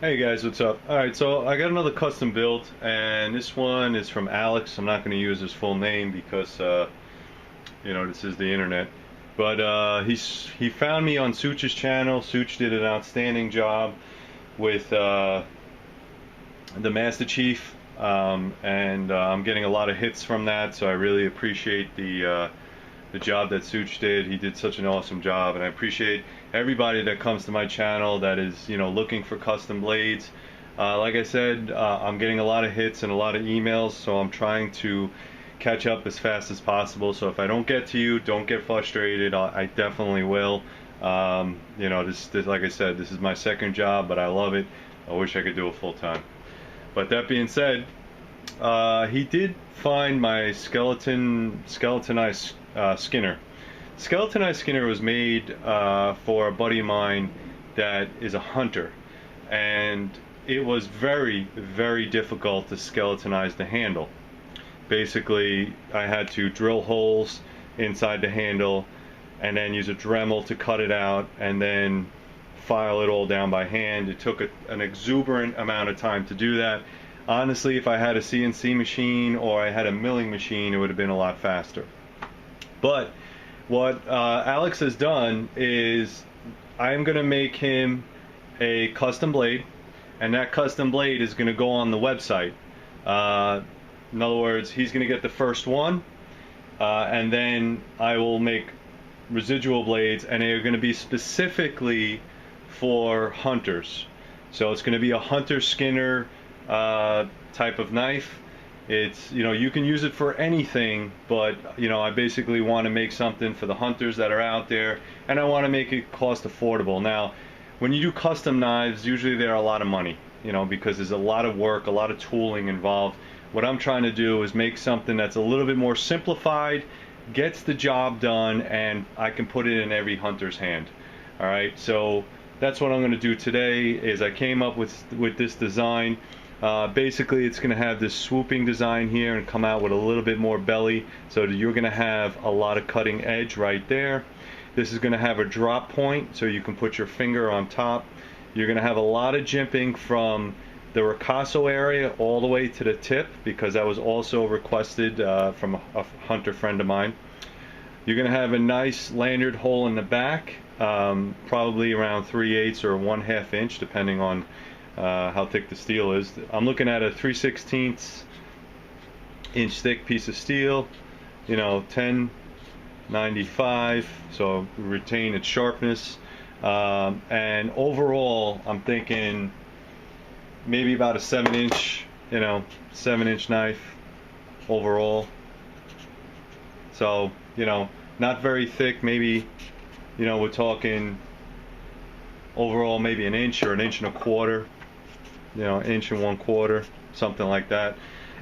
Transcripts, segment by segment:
Hey guys, what's up? Alright, so I got another custom build, and this one is from Alex. I'm not going to use his full name because, this is the internet. But he found me on Such's channel. Such did an outstanding job with the Master Chief, and I'm getting a lot of hits from that, so I really appreciate the job that Such did. He did such an awesome job, and I appreciate everybody that comes to my channel that is, looking for custom blades. Like I said, I'm getting a lot of hits and a lot of emails, so I'm trying to catch up as fast as possible. So if I don't get to you, don't get frustrated. I definitely will. This, like I said, this is my second job, but I love it. I wish I could do it full time. But that being said, he did find my skeletonized Skinner. Skeletonized Skinner was made for a buddy of mine that is a hunter, and it was very, very difficult to skeletonize the handle. Basically, I had to drill holes inside the handle and then use a Dremel to cut it out and then file it all down by hand. It took an exuberant amount of time to do that. Honestly, if I had a CNC machine or I had a milling machine, it would have been a lot faster. But what Alex has done is I'm going to make him a custom blade, and that custom blade is going to go on the website. In other words, he's going to get the first one, and then I will make residual blades, and they're going to be specifically for hunters. So it's going to be a hunter Skinner type of knife. It's, you can use it for anything, but I basically want to make something for the hunters that are out there, and I want to make it cost affordable. Now, when you do custom knives, usually they're a lot of money, because there's a lot of work, a lot of tooling involved. What I'm trying to do is make something that's a little bit more simplified, gets the job done, and I can put it in every hunter's hand. All right, so that's what I'm going to do today. Is I came up with this design. Basically, it's going to have this swooping design here and come out with a little bit more belly, so that you're going to have a lot of cutting edge right there. This is going to have a drop point, so you can put your finger on top. You're going to have a lot of jimping from the ricasso area all the way to the tip, because that was also requested from a hunter friend of mine. You're going to have a nice lanyard hole in the back, probably around 3/8 or 1/2 inch, depending on how thick the steel is. I'm looking at a 3/16 inch thick piece of steel, 1095, so retain its sharpness. And overall, I'm thinking maybe about a 7-inch, 7-inch knife overall. So, not very thick. Maybe, we're talking overall maybe an inch or an inch and a quarter. Inch and 1/4, something like that.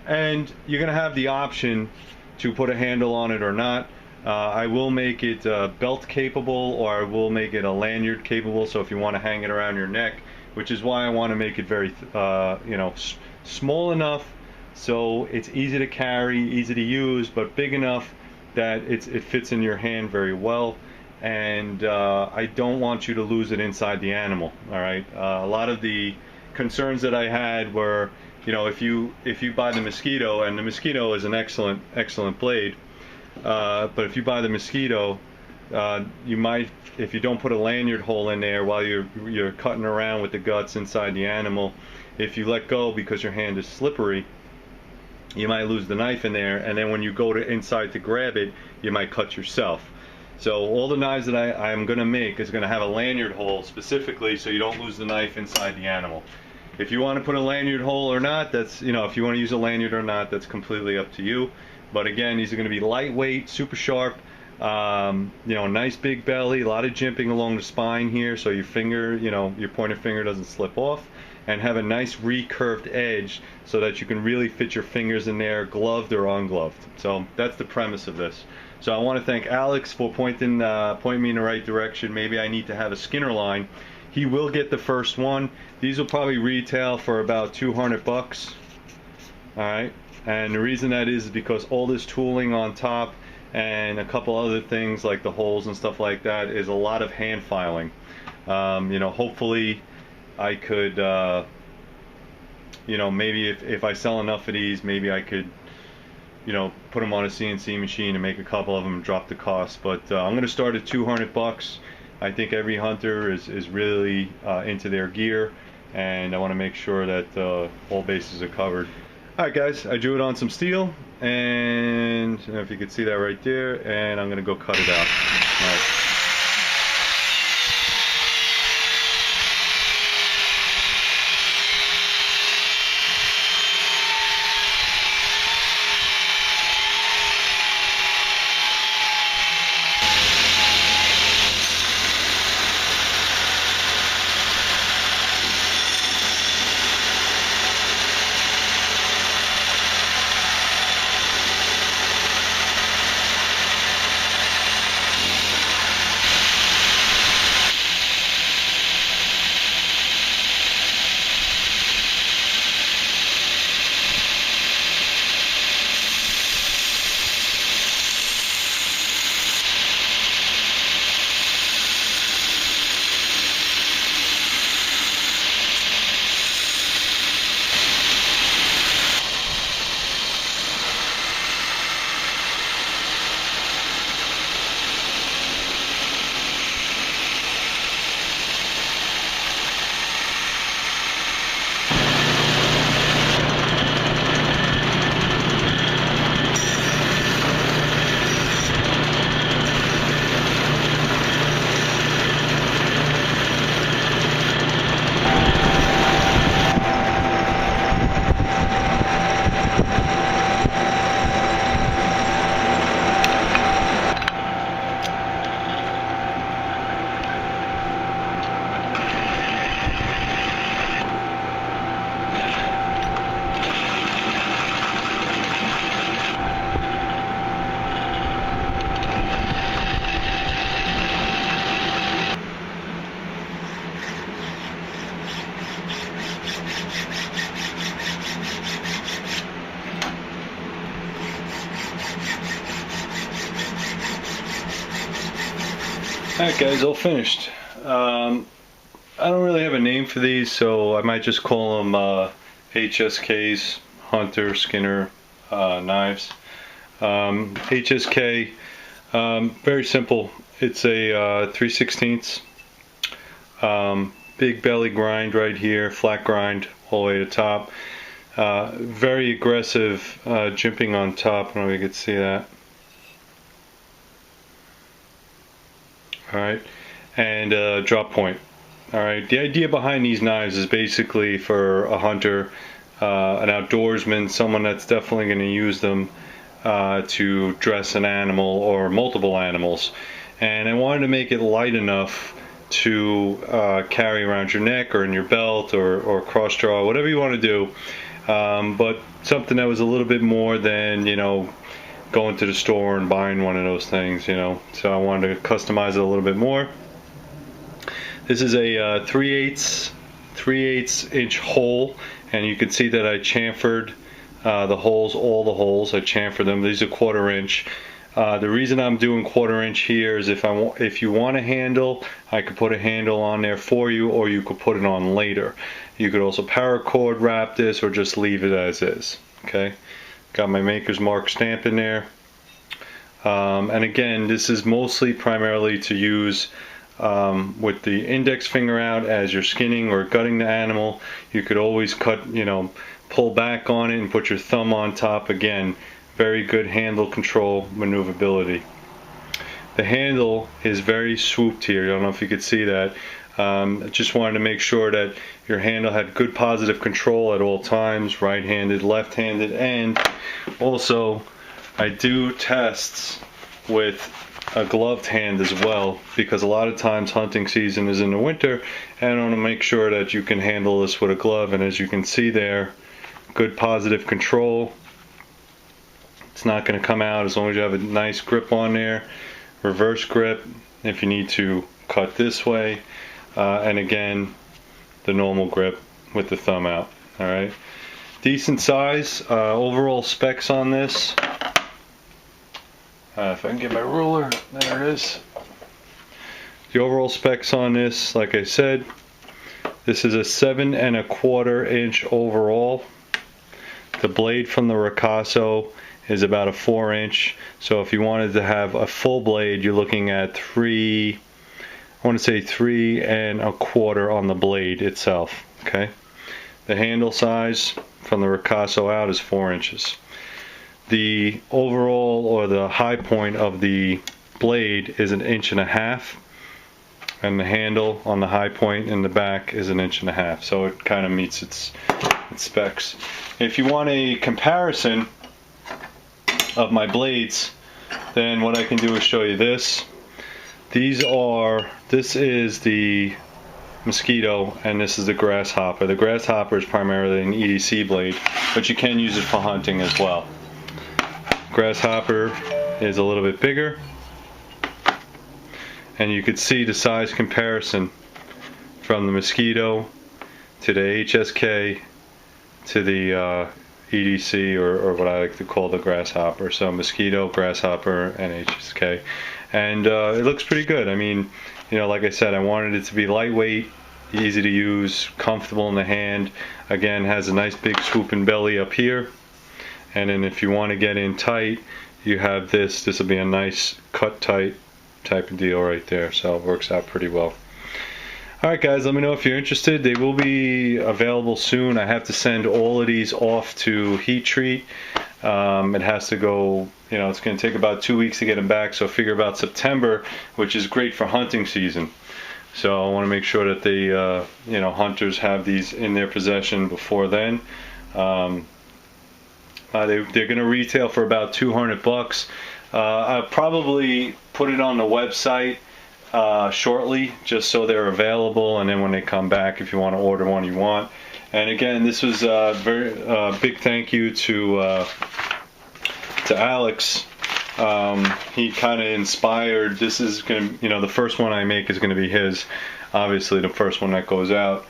And you're going to have the option to put a handle on it or not. I will make it belt capable, or I will make it a lanyard capable, so if you want to hang it around your neck, which is why I want to make it very small enough so it's easy to carry, easy to use, but big enough that it fits in your hand very well. And I don't want you to lose it inside the animal. All right, a lot of the concerns that I had were, if you buy the Mosquito, and the Mosquito is an excellent blade, but if you buy the Mosquito, you might, if you don't put a lanyard hole in there while you're cutting around with the guts inside the animal, if you let go because your hand is slippery, you might lose the knife in there, and then when you go to inside to grab it, you might cut yourself. So all the knives that I'm going to make is going to have a lanyard hole specifically, so you don't lose the knife inside the animal. If you want to put a lanyard hole or not, that's, if you want to use a lanyard or not, that's completely up to you. But again, these are going to be lightweight, super sharp, nice big belly, a lot of jimping along the spine here, so your finger, your pointer finger doesn't slip off, and have a nice recurved edge so that you can really fit your fingers in there, gloved or ungloved. So that's the premise of this. So I want to thank Alex for pointing me in the right direction. Maybe I need to have a Skinner line. He will get the first one. These will probably retail for about 200 bucks. All right, and the reason that is because all this tooling on top and a couple other things like the holes and stuff like that is a lot of hand filing. Hopefully I could, you know, maybe if I sell enough of these, maybe I could, you know, put them on a CNC machine and make a couple of them and drop the cost. But I'm going to start at $200. I think every hunter is really into their gear, and I want to make sure that all bases are covered. Alright guys, I drew it on some steel, and I don't know if you can see that right there, and I'm going to go cut it out. All right. Alright guys, all finished. I don't really have a name for these, so I might just call them HSKs, Hunter Skinner knives. HSK, very simple. It's a 3/16 big belly grind right here, flat grind all the way to top. Very aggressive jimping on top. I don't know if you can see that. Alright, and drop point. Alright, the idea behind these knives is basically for a hunter, an outdoorsman, someone that's definitely going to use them to dress an animal or multiple animals. And I wanted to make it light enough to carry around your neck or in your belt or cross draw, whatever you want to do, but something that was a little bit more than, you know, going to the store and buying one of those things, you know. So I wanted to customize it a little bit more. This is a 3/8 inch hole, and you can see that I chamfered the holes, all the holes. I chamfered them. These are 1/4 inch. The reason I'm doing 1/4 inch here is if you want a handle, I could put a handle on there for you, or you could put it on later. You could also paracord wrap this or just leave it as is. Okay. Got my maker's mark stamp in there. And again, this is mostly primarily to use with the index finger out as you're skinning or gutting the animal. You could always cut, you know, pull back on it and put your thumb on top. Again, very good handle control, maneuverability. The handle is very swooped here. I don't know if you could see that. I just wanted to make sure that your handle had good positive control at all times, right-handed, left-handed, and also I do tests with a gloved hand as well, because a lot of times hunting season is in the winter, and I want to make sure that you can handle this with a glove. And as you can see there, good positive control. It's not going to come out as long as you have a nice grip on there. Reverse grip if you need to cut this way, and again the normal grip with the thumb out. Alright, decent size. Overall specs on this, if I can get my ruler, there it is. The overall specs on this, like I said, This is a 7 1/4 inch overall. The blade from the Ricasso is about a 4 inch. So if you wanted to have a full blade, you're looking at 3 1/4 on the blade itself. Okay. The handle size from the Ricasso out is 4 inches. The overall, or the high point of the blade, is 1.5 inches, and the handle on the high point in the back is 1.5 inches. So it kind of meets its specs. If you want a comparison of my blades, then what I can do is show you this. This is the Mosquito and this is the Grasshopper. The Grasshopper is primarily an EDC blade, but you can use it for hunting as well. Grasshopper is a little bit bigger, and you could see the size comparison from the Mosquito to the HSK to the EDC, or what I like to call the Grasshopper. So Mosquito, Grasshopper, and HSK, and it looks pretty good. I mean, you know, like I said, I wanted it to be lightweight, easy to use, comfortable in the hand. Again, has a nice big swooping belly up here, and then if you want to get in tight, you have this. This will be a nice cut tight type of deal right there, so it works out pretty well. Alright guys, let me know if you're interested. They will be available soon. I have to send all of these off to heat treat. It has to go, you know, it's going to take about 2 weeks to get them back, so figure about September, which is great for hunting season. So I want to make sure that they, you know, hunters have these in their possession before then. They're going to retail for about $200. I'll probably put it on the website shortly, just so they're available, and then when they come back, if you want to order one, you want. And again, this was a very big thank you to Alex. He kind of inspired. This is going to, you know, the first one I make is going to be his, obviously the first one that goes out.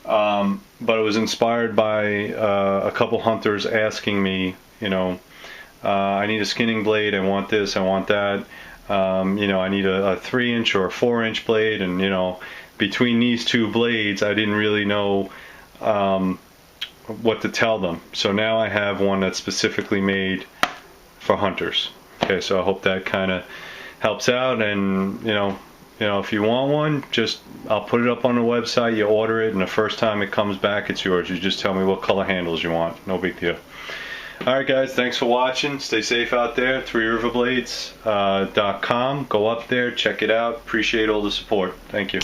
But it was inspired by a couple hunters asking me, you know, I need a skinning blade, I want this, I want that. You know, I need a 3 inch or a 4 inch blade, and you know, between these two blades I didn't really know what to tell them. So now I have one that's specifically made for hunters. Okay, so I hope that kind of helps out, and you know, if you want one, just I'll put it up on the website, you order it, and the first time it comes back, it's yours. You just tell me what color handles you want. No big deal. Alright guys, thanks for watching. Stay safe out there. 3riverblades.com. Go up there, check it out. Appreciate all the support. Thank you.